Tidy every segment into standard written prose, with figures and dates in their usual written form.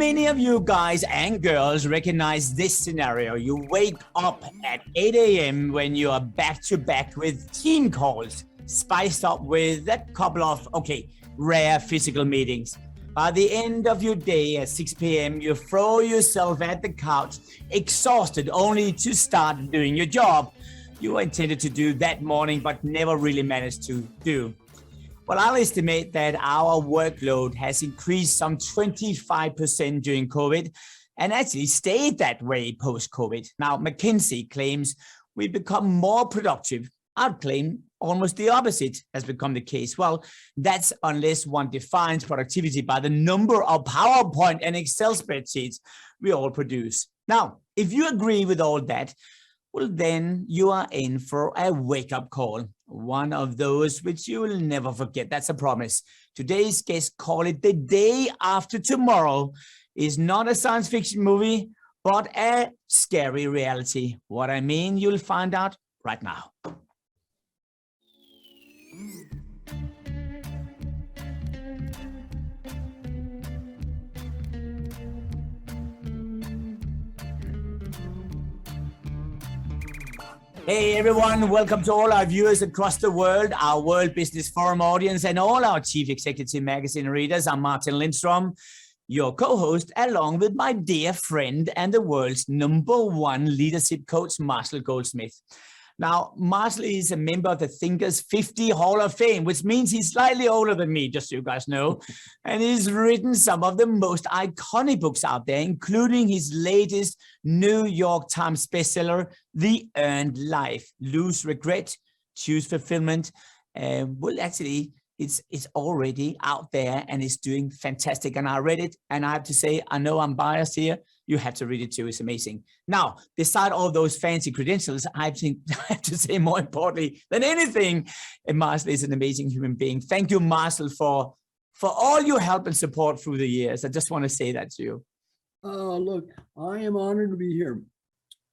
many of you guys and girls recognize this scenario? You wake up at 8 a.m. when you are back to back with team calls, spiced up with a couple of, rare physical meetings. By the end of your day at 6 p.m., you throw yourself at the couch, exhausted, only to start doing your job you intended to do that morning, but never really managed to do. Well, I'll estimate that our workload has increased some 25% during COVID and actually stayed that way post-COVID. Now, McKinsey claims we've become more productive. I'd claim almost the opposite has become the case. Well, that's unless one defines productivity by the number of PowerPoint and Excel spreadsheets we all produce. Now, if you agree with all that, well, then you are in for a wake-up call. One of those which you will never forget. That's a promise. Today's guest call it The Day After Tomorrow is not a science fiction movie, but a scary reality. What I mean, you'll find out right now. Hey everyone, welcome to all our viewers across the world, our World Business Forum audience, and all our Chief Executive Magazine readers. I'm Martin Lindstrom, your co-host, along with my dear friend and the world's #1 leadership coach, Marshall Goldsmith. Now, Marshall is a member of the Thinkers 50 Hall of Fame, which means he's slightly older than me, just so you guys know. And he's written some of the most iconic books out there, including his latest New York Times bestseller, The Earned Life, Lose Regret, Choose Fulfillment. Well, actually, it's already out there and it's doing fantastic. And I read it, and I have to say, I know I'm biased here. You have to read it too. It's amazing. Now, beside all those fancy credentials, I have to say, more importantly than anything, Marshall is an amazing human being. Thank you, Marshall, for all your help and support through the years. I just want to say that to you. Oh, look, I am honored to be here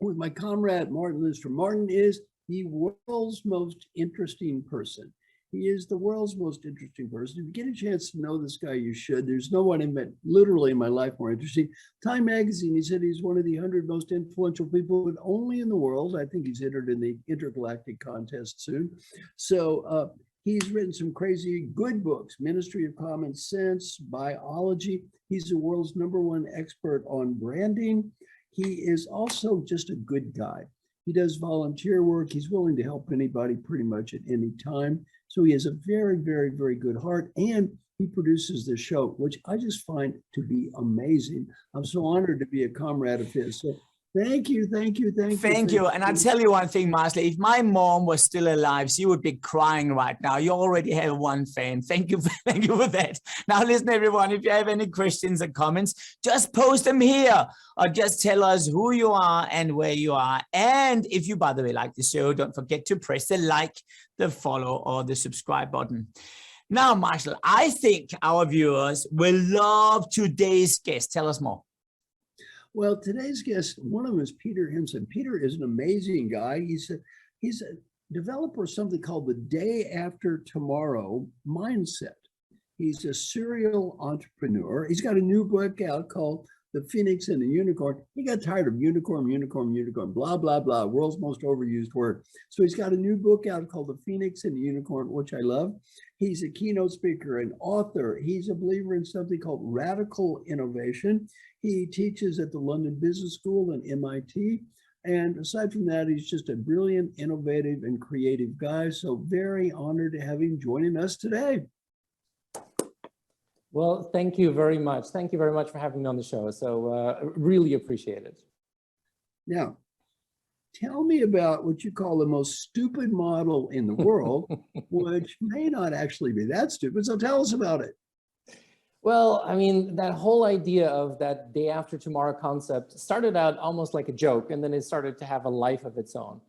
with my comrade, Martin Lindstrom. Martin is the world's most interesting person. He is the world's most interesting person. If you get a chance to know this guy, you should. There's no one literally in my life more interesting. Time Magazine, he said he's one of the 100 most influential people, but only in the world. I think he's entered in the intergalactic contest soon. So he's written some crazy good books, Ministry of Common Sense, Biology. He's the world's #1 expert on branding. He is also just a good guy. He does volunteer work. He's willing to help anybody pretty much at any time. So he has a very, very, very good heart, and he produces this show, which I just find to be amazing. I'm so honored to be a comrade of his. So thank you, thank you, thank you. Thank you. And I'll tell you one thing, Marshall, if my mom was still alive, she would be crying right now. You already have one fan. Thank you. Thank you for that. Now, listen, everyone, if you have any questions or comments, just post them here or just tell us who you are and where you are. And if you, by the way, like the show, don't forget to press the like, the follow, or the subscribe button. Now, Marshall, I think our viewers will love today's guest. Tell us more. Well, today's guest, one of them is Peter Henson. Peter is an amazing guy. He's a developer of something called the Day After Tomorrow mindset. He's a serial entrepreneur. He's got a new book out called The Phoenix and the Unicorn. He got tired of unicorn, blah, blah, blah, world's most overused word. So he's got a new book out called The Phoenix and the Unicorn, which I love. He's a keynote speaker and author. He's a believer in something called radical innovation. He teaches at the London Business School and MIT. And aside from that, he's just a brilliant, innovative, and creative guy. So very honored to have him joining us today. Well, thank you very much. Thank you very much for having me on the show. So really appreciate it. Now, tell me about what you call the most stupid model in the world, which may not actually be that stupid. So tell us about it. Well, I mean, that whole idea of that day after tomorrow concept started out almost like a joke, and then it started to have a life of its own.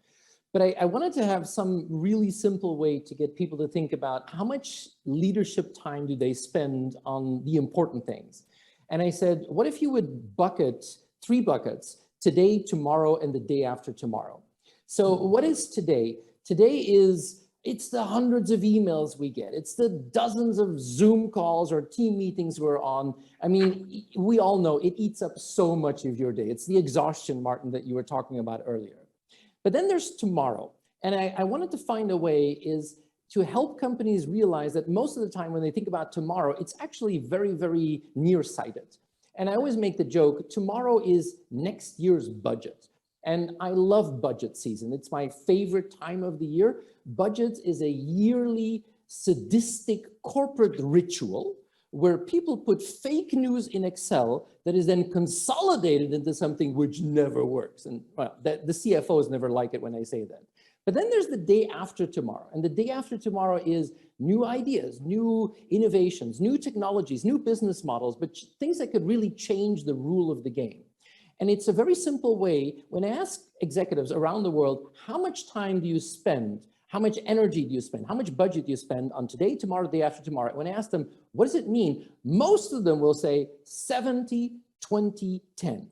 But I wanted to have some really simple way to get people to think about how much leadership time do they spend on the important things. And I said, what if you would bucket 3 buckets, today, tomorrow, and the day after tomorrow? So what is today? Today is It's the hundreds of emails we get. It's the dozens of Zoom calls or team meetings we're on. I mean, we all know it eats up so much of your day. It's the exhaustion, Martin, that you were talking about earlier. But then there's tomorrow. And I wanted to find a way is to help companies realize that most of the time when they think about tomorrow, it's actually very, very nearsighted. And I always make the joke, tomorrow is next year's budget. And I love budget season. It's my favorite time of the year. Budget is a yearly sadistic corporate ritual where people put fake news in Excel that is then consolidated into something which never works. And well, the CFOs never like it when I say that. But then there's the day after tomorrow. And the day after tomorrow is new ideas, new innovations, new technologies, new business models, but things that could really change the rule of the game. And it's a very simple way. When I ask executives around the world, how much time do you spend? How much energy do you spend? How much budget do you spend on today, tomorrow, the day after tomorrow? When I ask them, what does it mean? Most of them will say 70, 20, 10.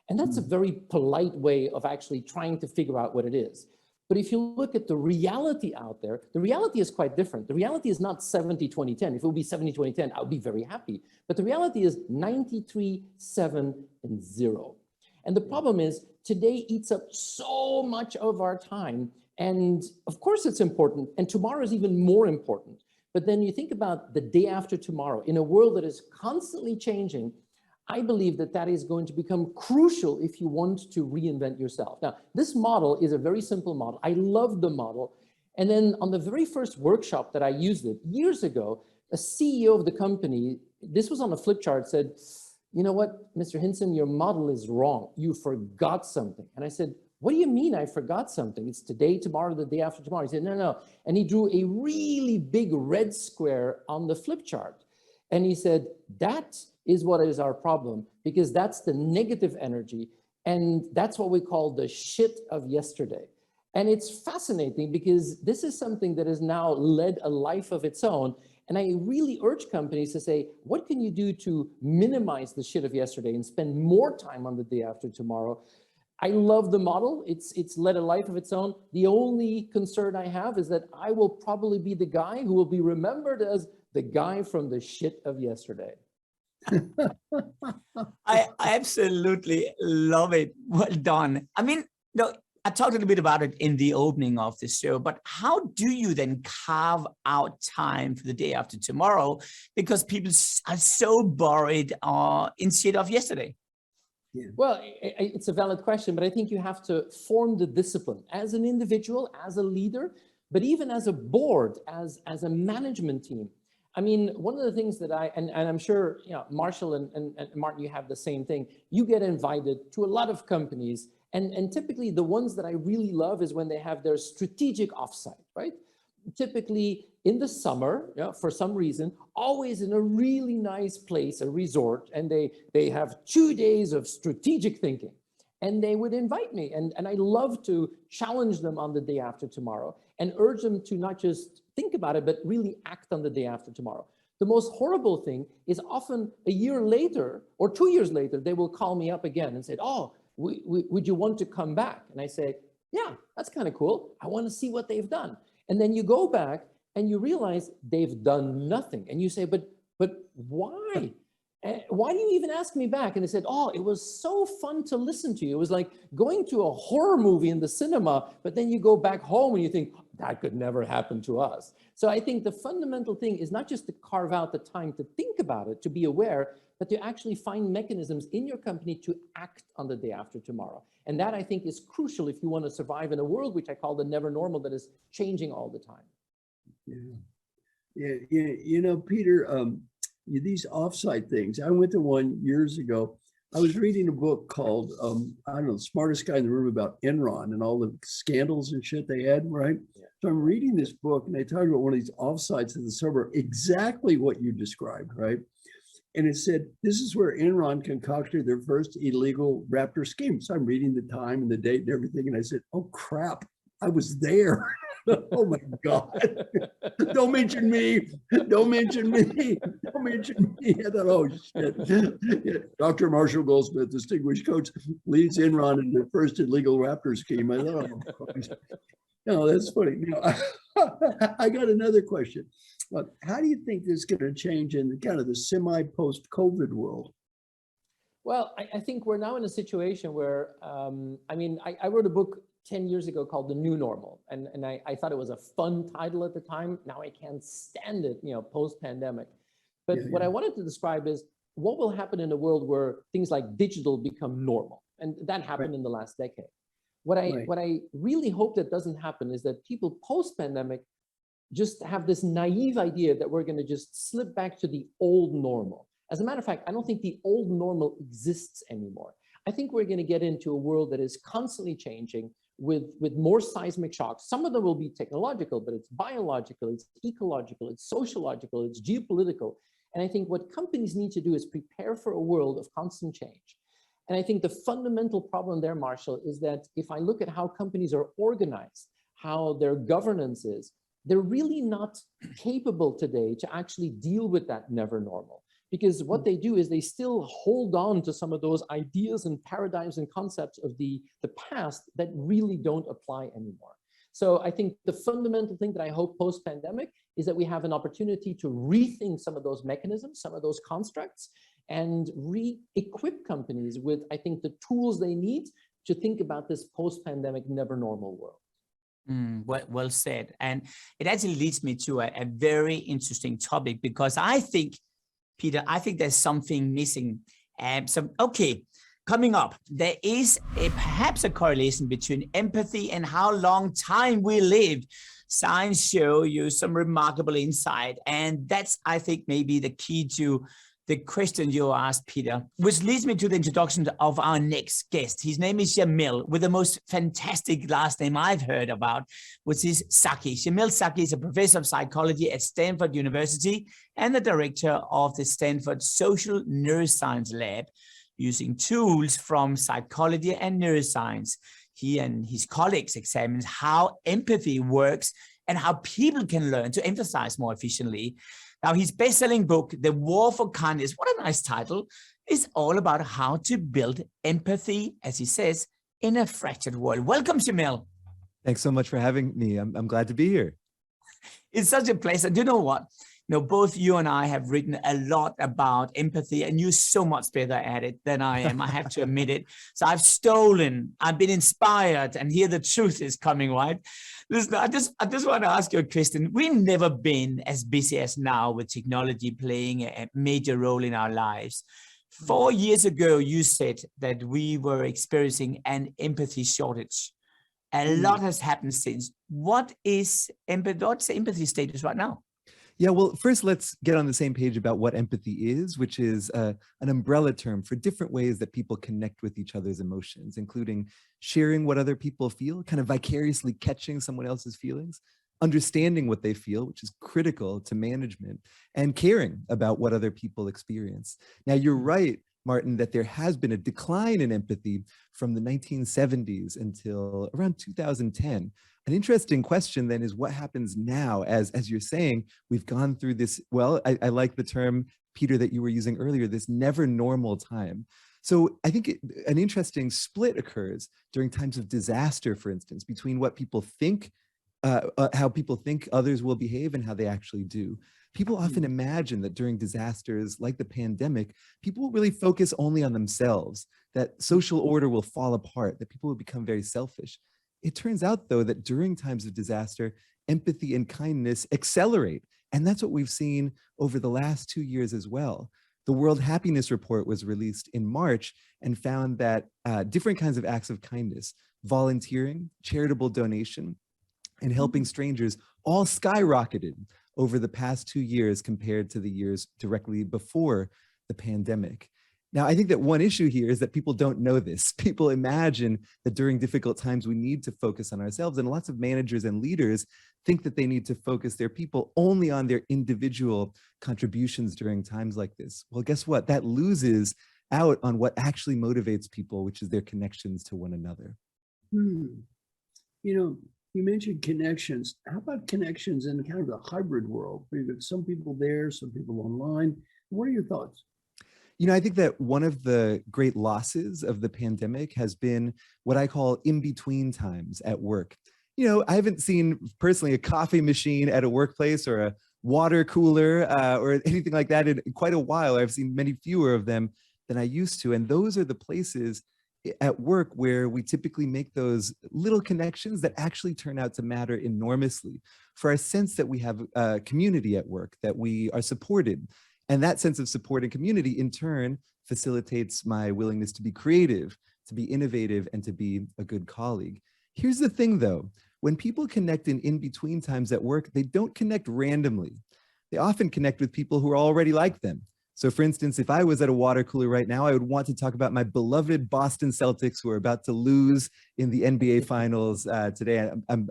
And that's a very polite way of actually trying to figure out what it is. But if you look at the reality out there, the reality is quite different. The reality is not 70, 20, 10. If it would be 70, 20, 10, I would be very happy. But the reality is 93, 7, and 0. And the problem is today eats up so much of our time. And of course it's important. And tomorrow is even more important. But then you think about the day after tomorrow in a world that is constantly changing. I believe that that is going to become crucial if you want to reinvent yourself. Now, this model is a very simple model. I love the model. And then on the very first workshop that I used it years ago, a CEO of the company, this was on a flip chart, said, you know what, Mr. Hinson, your model is wrong. You forgot something. And I said, what do you mean I forgot something? It's today, tomorrow, the day after tomorrow. He said, no, no. And he drew a really big red square on the flip chart. And he said, that is what is our problem, because that's the negative energy. And that's what we call the shit of yesterday. And it's fascinating because this is something that has now led a life of its own. And I really urge companies to say, what can you do to minimize the shit of yesterday and spend more time on the day after tomorrow? I love the model. It's led a life of its own. The only concern I have is that I will probably be the guy who will be remembered as the guy from the shit of yesterday. I absolutely love it. Well done. I mean, no, I talked a little bit about it in the opening of the show, but how do you then carve out time for the day after tomorrow? Because people are so buried in shit of yesterday. Yeah. Well, it's a valid question, but I think you have to form the discipline as an individual, as a leader, but even as a board, as a management team. I mean, one of the things that and I'm sure, you know, Marshall and Martin, you have the same thing. You get invited to a lot of companies, and typically the ones that I really love is when they have their strategic offsite, right? Typically in the summer, you know, for some reason, always in a really nice place, a resort, and they have 2 days of strategic thinking. And they would invite me, and I love to challenge them on the day after tomorrow and urge them to not just think about it, but really act on the day after tomorrow. The most horrible thing is often a year later or 2 years later, they will call me up again and say, oh, would you want to come back? And I say, yeah, that's kind of cool. I want to see what they've done. And then you go back and you realize they've done nothing. And you say, but why? Why do you even ask me back? And they said, oh, it was so fun to listen to you. It was like going to a horror movie in the cinema, but then you go back home and you think, that could never happen to us. So I think the fundamental thing is not just to carve out the time to think about it, to be aware, but to actually find mechanisms in your company to act on the day after tomorrow. And that I think is crucial if you want to survive in a world which I call the never normal, that is changing all the time. Yeah. You know, Peter, these offsite things. I went to one years ago. I was reading a book called, I don't know, the smartest guy in the room about Enron and all the scandals and shit they had, right? Yeah. So I'm reading this book and they talk about one of these offsites in the suburb, exactly what you described, right? And it said, this is where Enron concocted their first illegal Raptor scheme. So I'm reading the time and the date and everything. And I said, oh crap, I was there. Oh my God. Don't mention me. Don't mention me. Don't mention me. I thought, oh shit. Yeah. Dr. Marshall Goldsmith, distinguished coach, leads Enron in the first illegal Raptor scheme. I thought, oh, No, that's funny. I got another question. How do you think this is going to change in kind of the semi-post-COVID world? Well, I think we're now in a situation where, I wrote a book 10 years ago called The New Normal. And I thought it was a fun title at the time. Now I can't stand it, post-pandemic. But what I wanted to describe is what will happen in a world where things like digital become normal. And that happened in the last decade. What I really hope that doesn't happen is that people post-pandemic just have this naive idea that we're going to just slip back to the old normal. As a matter of fact, I don't think the old normal exists anymore. I think we're going to get into a world that is constantly changing with more seismic shocks. Some of them will be technological, but it's biological, it's ecological, it's sociological, it's geopolitical. And I think what companies need to do is prepare for a world of constant change. And I think the fundamental problem there, Marshall, is that if I look at how companies are organized, how their governance is, they're really not capable today to actually deal with that never normal. Because what they do is they still hold on to some of those ideas and paradigms and concepts of the past that really don't apply anymore. So I think the fundamental thing that I hope post-pandemic is that we have an opportunity to rethink some of those mechanisms, some of those constructs, and re-equip companies with, I think, the tools they need to think about this post-pandemic never normal world. Well said. And it actually leads me to a very interesting topic, because I think, Peter, I think there's something missing. Coming up, there is perhaps a correlation between empathy and how long time we live. Science show you some remarkable insight. And that's, I think, maybe the key to the question you asked, Peter, which leads me to the introduction of our next guest. His name is Jamil, with the most fantastic last name I've heard about, which is Saki. Jamil Saki is a professor of psychology at Stanford University and the director of the Stanford Social Neuroscience Lab, using tools from psychology and neuroscience. He and his colleagues examine how empathy works and how people can learn to empathize more efficiently. Now, his best-selling book, The War for Kindness, what a nice title, is all about how to build empathy, as he says, in a fractured world. Welcome, Jamil. Thanks so much for having me. I'm glad to be here. It's such a pleasure. Do you know what? Both you and I have written a lot about empathy, and you're so much better at it than I am. I have to admit it. So I've been inspired, and here the truth is coming, right? Listen, I just want to ask you a question. We've never been as busy as now with technology playing a major role in our lives. 4 years ago, you said that we were experiencing an empathy shortage. A lot has happened since. What's the empathy status right now? Yeah, well, first, let's get on the same page about what empathy is, which is an umbrella term for different ways that people connect with each other's emotions, including sharing what other people feel, kind of vicariously catching someone else's feelings, understanding what they feel, which is critical to management, and caring about what other people experience. Now, you're right, Martin, that there has been a decline in empathy from the 1970s until around 2010. An interesting question then is what happens now, as you're saying, we've gone through this, well, I like the term, Peter, that you were using earlier, this never normal time. So I think an interesting split occurs during times of disaster, for instance, between what people think, how people think others will behave and how they actually do. People often imagine that during disasters like the pandemic, people will really focus only on themselves, that social order will fall apart, that people will become very selfish. It turns out, though, that during times of disaster, empathy and kindness accelerate. And that's what we've seen over the last 2 years as well. The World Happiness Report was released in March and found that different kinds of acts of kindness, volunteering, charitable donation, and helping strangers all skyrocketed over the past 2 years compared to the years directly before the pandemic. Now, I think that one issue here is that people don't know this. People imagine that during difficult times, we need to focus on ourselves. And lots of managers and leaders think that they need to focus their people only on their individual contributions during times like this. Well, guess what? That loses out on what actually motivates people, which is their connections to one another. You mentioned connections. How about connections in kind of the hybrid world? We've got some people there, some people online. What are your thoughts? I think that one of the great losses of the pandemic has been what I call in-between times at work. I haven't seen personally a coffee machine at a workplace or a water cooler or anything like that in quite a while. I've seen many fewer of them than I used to. And those are the places at work where we typically make those little connections that actually turn out to matter enormously for our sense that we have a community at work, that we are supported. And that sense of support and community in turn facilitates my willingness to be creative, to be innovative, and to be a good colleague. Here's the thing though, when people connect in between times at work, they don't connect randomly. They often connect with people who are already like them. So for instance, if I was at a water cooler right now, I would want to talk about my beloved Boston Celtics who are about to lose in the NBA finals today. I'm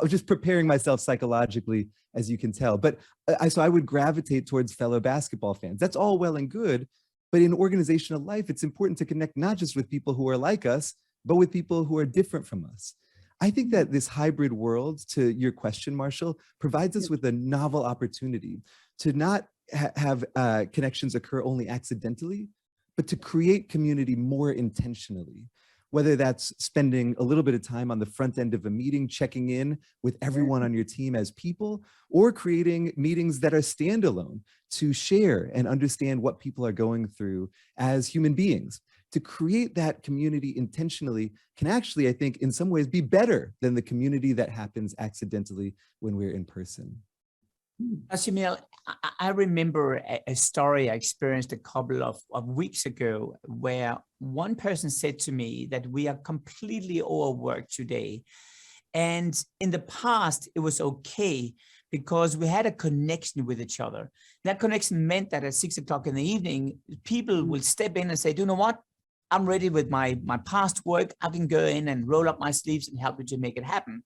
just preparing myself psychologically, as you can tell. But so I would gravitate towards fellow basketball fans. That's all well and good. But in organizational life, it's important to connect not just with people who are like us, but with people who are different from us. I think that this hybrid world, to your question, Marshall, provides us with a novel opportunity to not have connections occur only accidentally, but to create community more intentionally. Whether that's spending a little bit of time on the front end of a meeting, checking in with everyone on your team as people, or creating meetings that are standalone to share and understand what people are going through as human beings. To create that community intentionally can actually, I think, in some ways be better than the community that happens accidentally when we're in person. Shamil, I remember a story I experienced a couple of weeks ago where one person said to me that we are completely overworked today. And in the past, it was okay because we had a connection with each other. That connection meant that at 6 o'clock in the evening, people will step in and say, do you know what? I'm ready with my past work. I can go in and roll up my sleeves and help you to make it happen.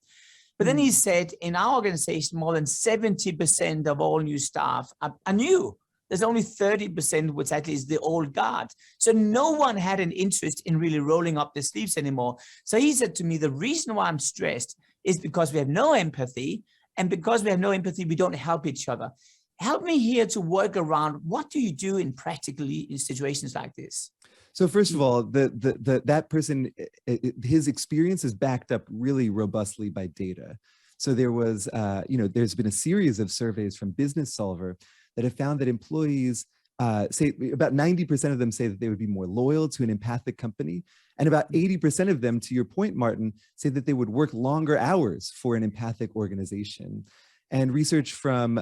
But then he said, in our organization, more than 70% of all new staff are new. There's only 30%, which actually is the old guard. So no one had an interest in really rolling up their sleeves anymore. So he said to me, the reason why I'm stressed is because we have no empathy. And because we have no empathy, we don't help each other. Help me here to work around, what do you do in practically in situations like this? So first of all, that person, his experience is backed up really robustly by data. So there was, there's been a series of surveys from Business Solver that have found that employees say about 90% of them say that they would be more loyal to an empathic company. And about 80% of them, to your point, Martin, say that they would work longer hours for an empathic organization. And research from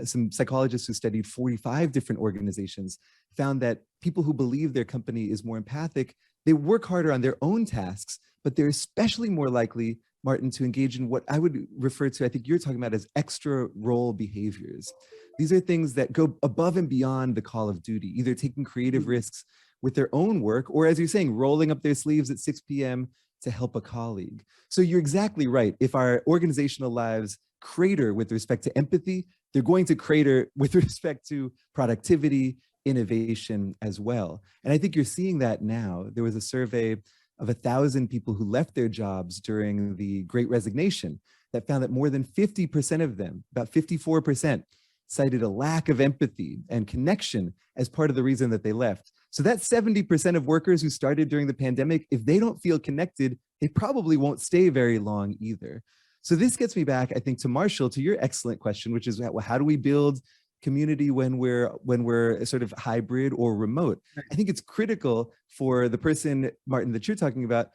some psychologists who studied 45 different organizations found that people who believe their company is more empathic, they work harder on their own tasks, but they're especially more likely, Martin, to engage in what I would refer to, I think you're talking about, as extra role behaviors. These are things that go above and beyond the call of duty, either taking creative risks with their own work, or as you're saying, rolling up their sleeves at 6 p.m. to help a colleague. So you're exactly right. If our organizational lives crater with respect to empathy, they're going to crater with respect to productivity, innovation as well. And I think you're seeing that now. There was a survey of 1,000 people who left their jobs during the Great Resignation that found that more than 50% of them, about 54%, cited a lack of empathy and connection as part of the reason that they left. So that 70% of workers who started during the pandemic, if they don't feel connected, they probably won't stay very long either. So this gets me back, I think, to Marshall, to your excellent question, which is, well, how do we build community when we're sort of hybrid or remote? I think it's critical for the person, Martin, that you're talking about,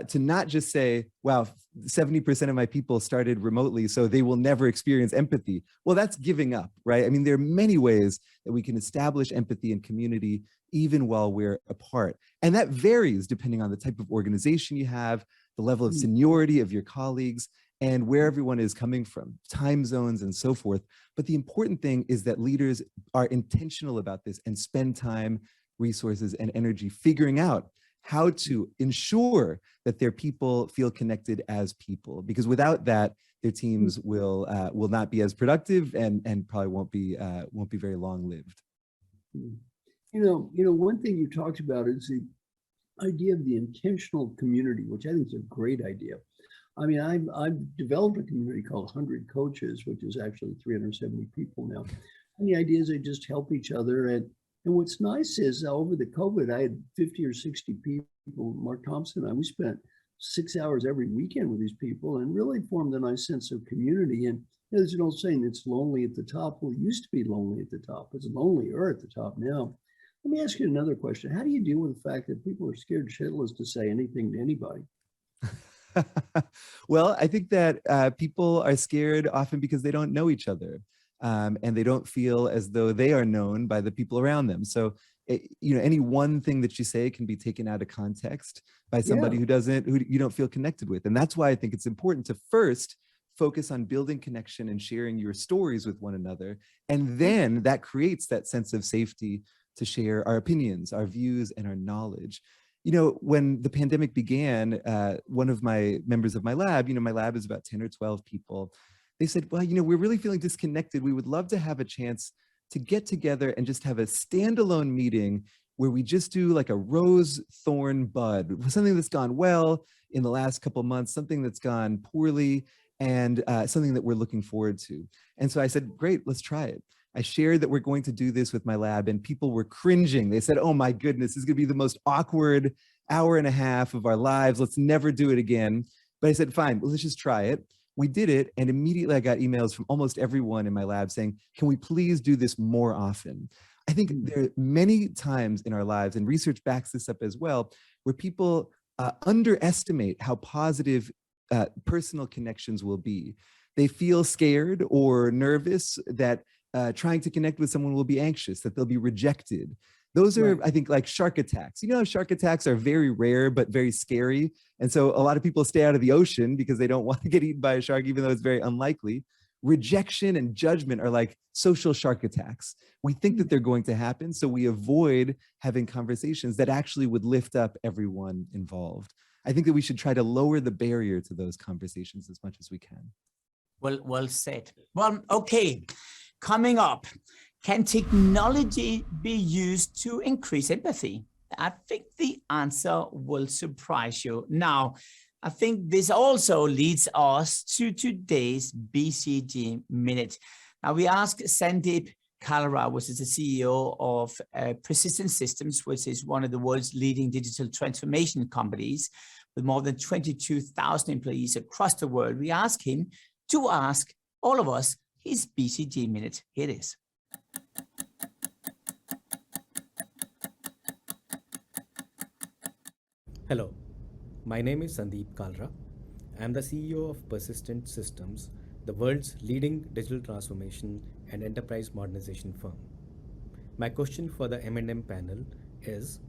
to not just say, wow, 70% of my people started remotely, so they will never experience empathy. Well, that's giving up, right? I mean, there are many ways that we can establish empathy and community even while we're apart. And that varies depending on the type of organization you have, the level of seniority of your colleagues, and where everyone is coming from, time zones and so forth. But the important thing is that leaders are intentional about this and spend time, resources, and energy figuring out how to ensure that their people feel connected as people. Because without that, their teams will not be as productive and probably won't be very long-lived. One thing you talked about is the idea of the intentional community, which I think is a great idea. I mean, I've developed a community called 100 Coaches, which is actually 370 people now. And the idea is they just help each other. And what's nice is over the COVID, I had 50 or 60 people, Mark Thompson and I, we spent 6 hours every weekend with these people and really formed a nice sense of community. And there's an old saying, it's lonely at the top. Well, it used to be lonely at the top. It's lonelier at the top now. Let me ask you another question. How do you deal with the fact that people are scared shitless to say anything to anybody? Well, I think that people are scared often because they don't know each other, and they don't feel as though they are known by the people around them. So, any one thing that you say can be taken out of context by somebody Yeah. who you don't feel connected with. And that's why I think it's important to first focus on building connection and sharing your stories with one another. And then that creates that sense of safety to share our opinions, our views, and our knowledge. When the pandemic began, one of my members of my lab, my lab is about 10 or 12 people. They said, well, we're really feeling disconnected. We would love to have a chance to get together and just have a standalone meeting where we just do like a rose, thorn, bud, something that's gone well in the last couple of months, something that's gone poorly, and something that we're looking forward to. And so I said, great, let's try it. I shared that we're going to do this with my lab, and people were cringing. They said, oh my goodness, this is gonna be the most awkward hour and a half of our lives. Let's never do it again. But I said, fine, well, let's just try it. We did it, and immediately I got emails from almost everyone in my lab saying, can we please do this more often? I think there are many times in our lives, and research backs this up as well, where people underestimate how positive personal connections will be. They feel scared or nervous that trying to connect with someone will be anxious, that they'll be rejected. Those are, right, I think, like shark attacks. Shark attacks are very rare, but very scary. And so a lot of people stay out of the ocean because they don't want to get eaten by a shark, even though it's very unlikely. Rejection and judgment are like social shark attacks. We think that they're going to happen, so we avoid having conversations that actually would lift up everyone involved. I think that we should try to lower the barrier to those conversations as much as we can. Well said. Well, okay. Coming up, can technology be used to increase empathy? I think the answer will surprise you. Now, I think this also leads us to today's BCG Minute. Now, we asked Sandeep Kalra, which is the CEO of Persistent Systems, which is one of the world's leading digital transformation companies with more than 22,000 employees across the world. We asked him to ask all of us his BCG Minute. Here it is. Hello, my name is Sandeep Kalra. I am the CEO of Persistent Systems, the world's leading digital transformation and enterprise modernization firm. My question for the M&M panel is,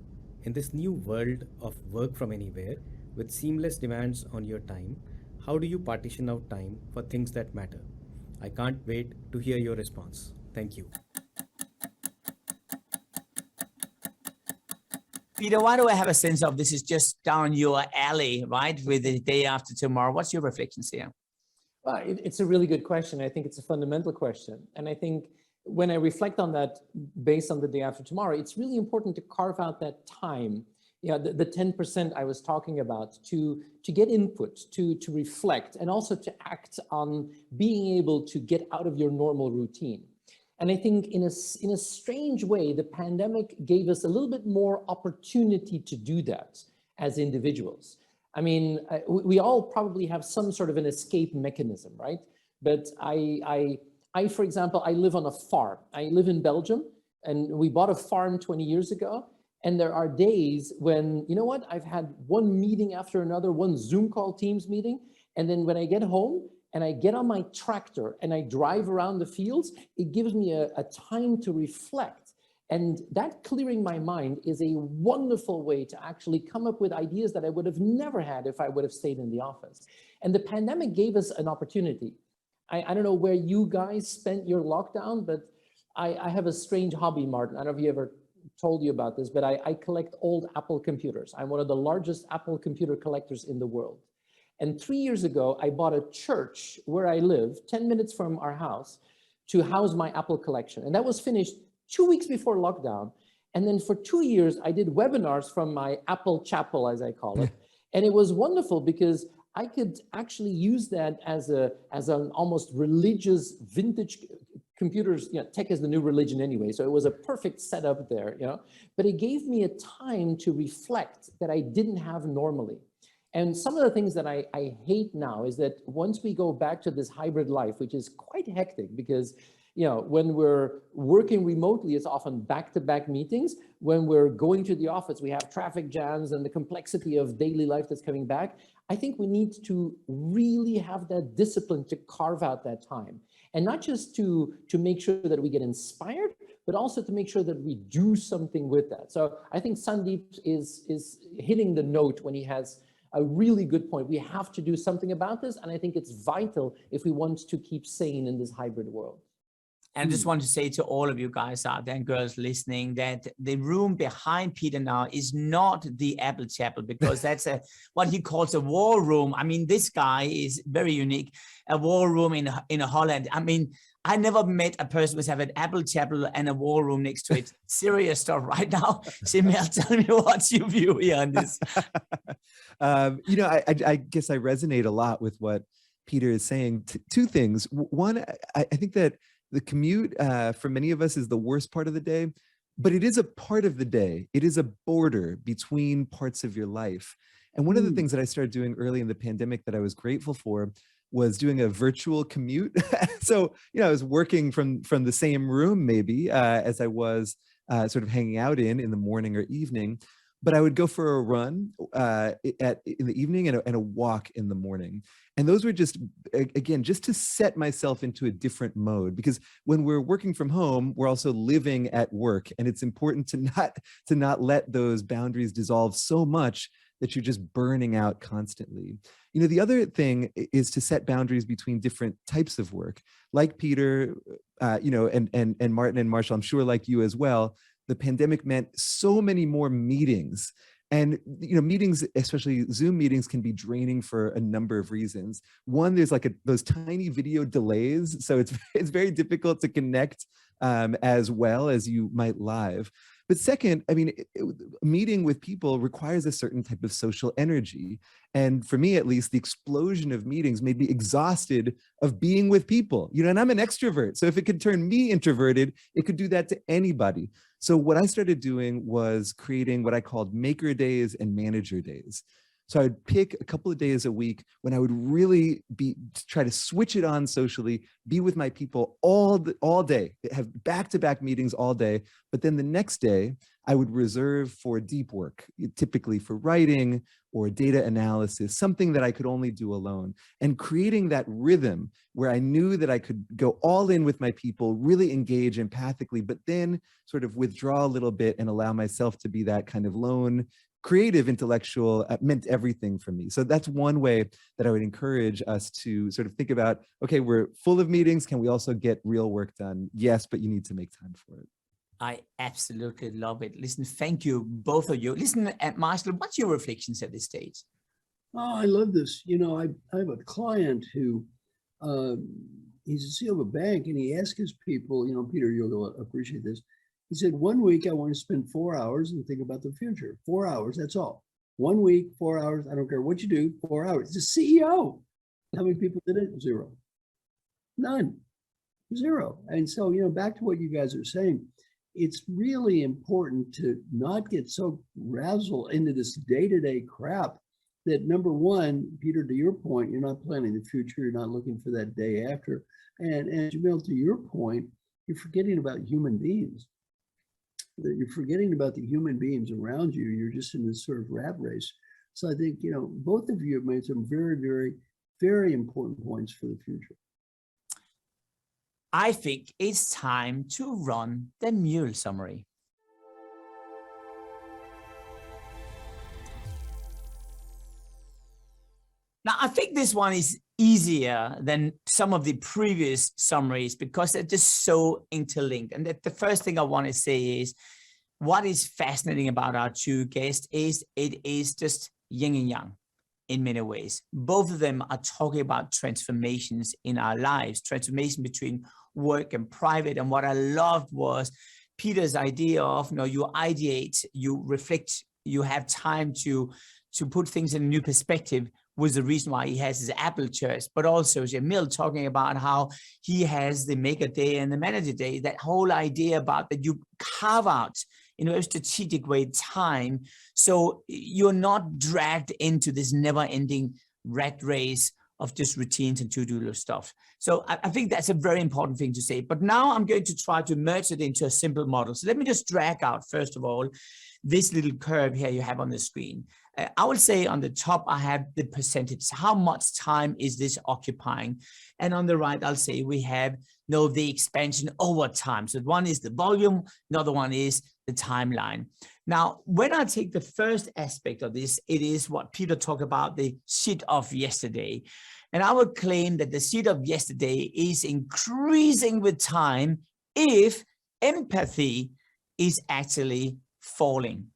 in this new world of work from anywhere with seamless demands on your time, how do you partition out time for things that matter? I can't wait to hear your response. Thank you. Peter, why do I have a sense of this is just down your alley, right? With the day after tomorrow. What's your reflections here? Well, it's a really good question. I think it's a fundamental question. And I think when I reflect on that based on the day after tomorrow, it's really important to carve out that time, the 10% I was talking about, to get input, to reflect, and also to act on being able to get out of your normal routine. And I think in a strange way, the pandemic gave us a little bit more opportunity to do that as individuals. I mean, we all probably have some sort of an escape mechanism, right? But I, for example, I live on a farm. I live in Belgium, and we bought a farm 20 years ago. And there are days when, I've had one meeting after another, one Zoom call, Teams meeting. And then when I get home and I get on my tractor and I drive around the fields, it gives me a time to reflect. And that clearing my mind is a wonderful way to actually come up with ideas that I would have never had if I would have stayed in the office. And the pandemic gave us an opportunity. I don't know where you guys spent your lockdown, but I have a strange hobby, Martin. I don't know if you ever told you about this, but I collect old Apple computers. I'm one of the largest Apple computer collectors in the world. And 3 years ago, I bought a church where I live, 10 minutes from our house, to house my Apple collection. And that was finished 2 weeks before lockdown. And then for 2 years, I did webinars from my Apple chapel, as I call it. And it was wonderful because I could actually use that as an almost religious vintage computers. Tech is the new religion anyway. So it was a perfect setup there, but it gave me a time to reflect that I didn't have normally. And some of the things that I hate now is that once we go back to this hybrid life, which is quite hectic because, you know, when we're working remotely, it's often back-to-back meetings. When we're going to the office, we have traffic jams and the complexity of daily life that's coming back. I think we need to really have that discipline to carve out that time. And not just to make sure that we get inspired, but also to make sure that we do something with that. So I think Sandeep is hitting the note when he has a really good point. We have to do something about this. And I think it's vital if we want to keep sane in this hybrid world. And I just want to say to all of you guys out there and girls listening that the room behind Peter now is not the Apple Chapel, because that's what he calls a war room. I mean, this guy is very unique. A war room in Holland. I mean, I never met a person who have an Apple Chapel and a war room next to it. Serious stuff right now. Simil, tell me what's your view here on this? You know, I guess I resonate a lot with what Peter is saying. Two things. One, I think that the commute for many of us is the worst part of the day, but it is a part of the day. It is a border between parts of your life. And one of the things that I started doing early in the pandemic that I was grateful for was doing a virtual commute. So, you know, I was working from the same room maybe as I was sort of hanging out in the morning or evening. But I would go for a run in the evening and a walk in the morning. And those were just, again, just to set myself into a different mode, because when we're working from home, we're also living at work. And it's important to not let those boundaries dissolve so much that you're just burning out constantly. You know, the other thing is to set boundaries between different types of work. Like Peter, you know, and Martin and Marshall, I'm sure like you as well, the pandemic meant so many more meetings. And, you know, meetings, especially Zoom meetings, can be draining for a number of reasons. One, there's like those tiny video delays. So it's very difficult to connect as well as you might live. But second, I mean, meeting with people requires a certain type of social energy. And for me, at least, the explosion of meetings made me exhausted of being with people, you know, and I'm an extrovert. So if it could turn me introverted, it could do that to anybody. So what I started doing was creating what I called maker days and manager days. So I would pick a couple of days a week when I would really try to switch it on socially, be with my people all day, have back-to-back meetings all day. But then the next day, I would reserve for deep work, typically for writing or data analysis, something that I could only do alone. And creating that rhythm where I knew that I could go all in with my people, really engage empathically, but then sort of withdraw a little bit and allow myself to be that kind of lone creative intellectual, meant everything for me. So that's one way that I would encourage us to sort of think about, okay, we're full of meetings. Can we also get real work done? Yes, but you need to make time for it. I absolutely love it. Listen, thank you, both of you. Listen, Marshall, what's your reflections at this stage? Oh, I love this. You know, I have a client who, he's the CEO of a bank, and he asks his people, you know, Peter, you'll appreciate this. He said, 1 week, I want to spend 4 hours and think about the future. 4 hours, that's all. 1 week, 4 hours, I don't care what you do, 4 hours. It's a CEO. How many people did it? Zero. None. Zero. And so, you know, back to what you guys are saying, it's really important to not get so razzled into this day-to-day crap that, number one, Peter, to your point, you're not planning the future, you're not looking for that day after. And Jamil, to your point, you're forgetting about human beings. That you're forgetting about the human beings around you. You're just in this sort of rat race. So I think, you know, both of you have made some very, very, very important points for the future. I think it's time to run the mule summary. Now, I think this one is easier than some of the previous summaries because they're just so interlinked. And the first thing I want to say is what is fascinating about our two guests is it is just yin and yang in many ways. Both of them are talking about transformations in our lives, transformation between work and private. And what I loved was Peter's idea of, you know, you ideate, you reflect, you have time to put things in a new perspective was the reason why he has his Apple Church, but also Jamil talking about how he has the Maker Day and the Manager Day, that whole idea about that you carve out in a very strategic way time. So you're not dragged into this never-ending rat race of just routines and to-do list stuff. So I think that's a very important thing to say. But now I'm going to try to merge it into a simple model. So let me just drag out, first of all, this little curve here you have on the screen. I would say on the top, I have the percentage. How much time is this occupying? And on the right, I'll say we have the expansion over time. So one is the volume, another one is the timeline. Now, when I take the first aspect of this, it is what Peter talked about, the shit of yesterday. And I would claim that the shit of yesterday is increasing with time if empathy is actually falling.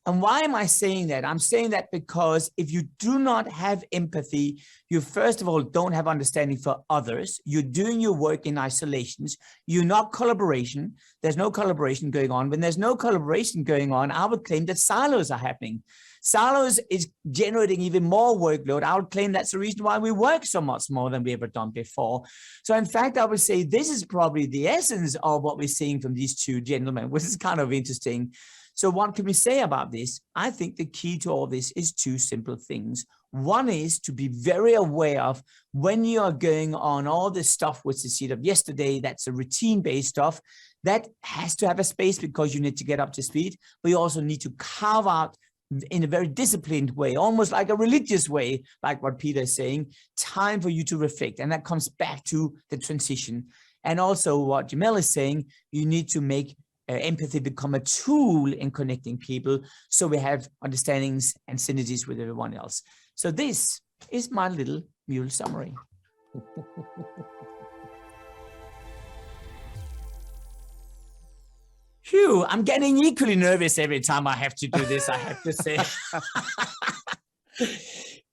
And why am I saying that? I'm saying that because if you do not have empathy, you first of all don't have understanding for others. You're doing your work in isolations. You're not collaboration. There's no collaboration going on. When there's no collaboration going on, I would claim that silos are happening. Silos is generating even more workload. I would claim that's the reason why we work so much more than we ever done before. So in fact, I would say this is probably the essence of what we're seeing from these two gentlemen, which is kind of interesting. So what can we say about this? I think the key to all this is two simple things. One is to be very aware of when you are going on all this stuff with the seed of yesterday, that's a routine-based stuff, that has to have a space because you need to get up to speed, but you also need to carve out in a very disciplined way, almost like a religious way, like what Peter is saying, time for you to reflect. And that comes back to the transition. And also what Jamel is saying, you need to make empathy become a tool in connecting people so we have understandings and synergies with everyone else. So this is my little mule summary. Phew, I'm getting equally nervous every time I have to do this, I have to say.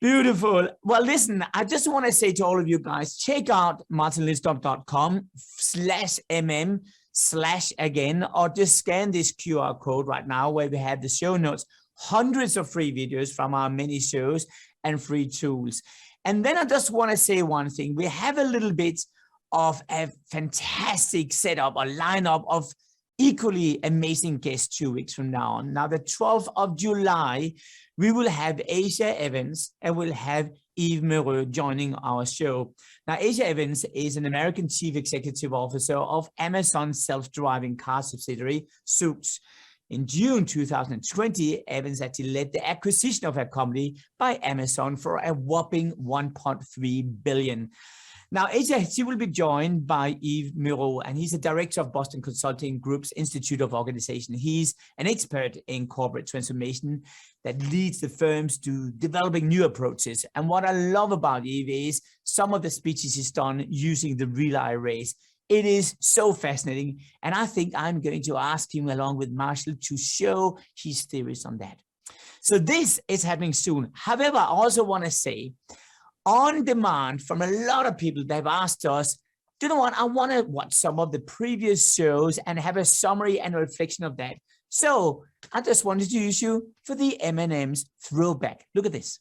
Beautiful. Well, listen, I just want to say to all of you guys, check out martinlindstrom.com/mm/again, or just scan this QR code right now where we have the show notes, hundreds of free videos from our many shows and free tools. And then I just want to say one thing. We have a little bit of a fantastic setup, a lineup of equally amazing guests 2 weeks from now on. Now, the 12th of July, we will have Asia Evans and we'll have Yves Moreau joining our show. Now, Asia Evans is an American Chief Executive Officer of Amazon's self-driving car subsidiary, Zoox. In June 2020, Evans actually led the acquisition of her company by Amazon for a whopping $1.3 billion. Now, Asia, she will be joined by Yves Moreau, and he's a director of Boston Consulting Group's Institute of Organization. He's an expert in corporate transformation that leads the firms to developing new approaches. And what I love about Yves is some of the speeches he's done using the relay race. It is so fascinating. And I think I'm going to ask him, along with Marshall, to show his theories on that. So this is happening soon. However, I also want to say, on demand from a lot of people, they've asked us, do you know what? I want to watch some of the previous shows and have a summary and a reflection of that. So I just wanted to use you for the M&M's throwback. Look at this.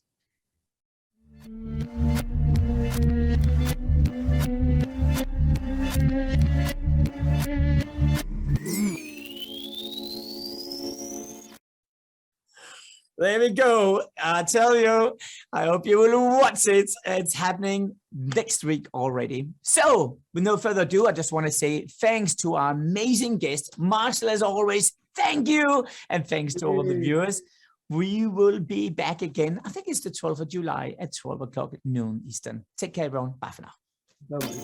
There we go. I tell you, I hope you will watch it. It's happening next week already. So with no further ado, I just want to say thanks to our amazing guest, Marshall, as always. Thank you. And thanks to all the viewers. We will be back again. I think it's the 12th of July at 12 o'clock at noon Eastern. Take care, everyone. Bye for now. Bye-bye.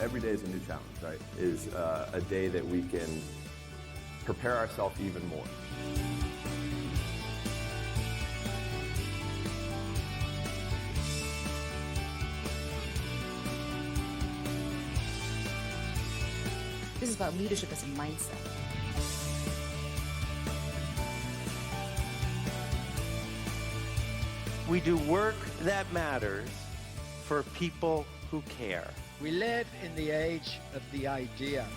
Every day is a new challenge, right? Is a day that we can prepare ourselves even more. This is about leadership as a mindset. We do work that matters for people who care. We live in the age of the idea.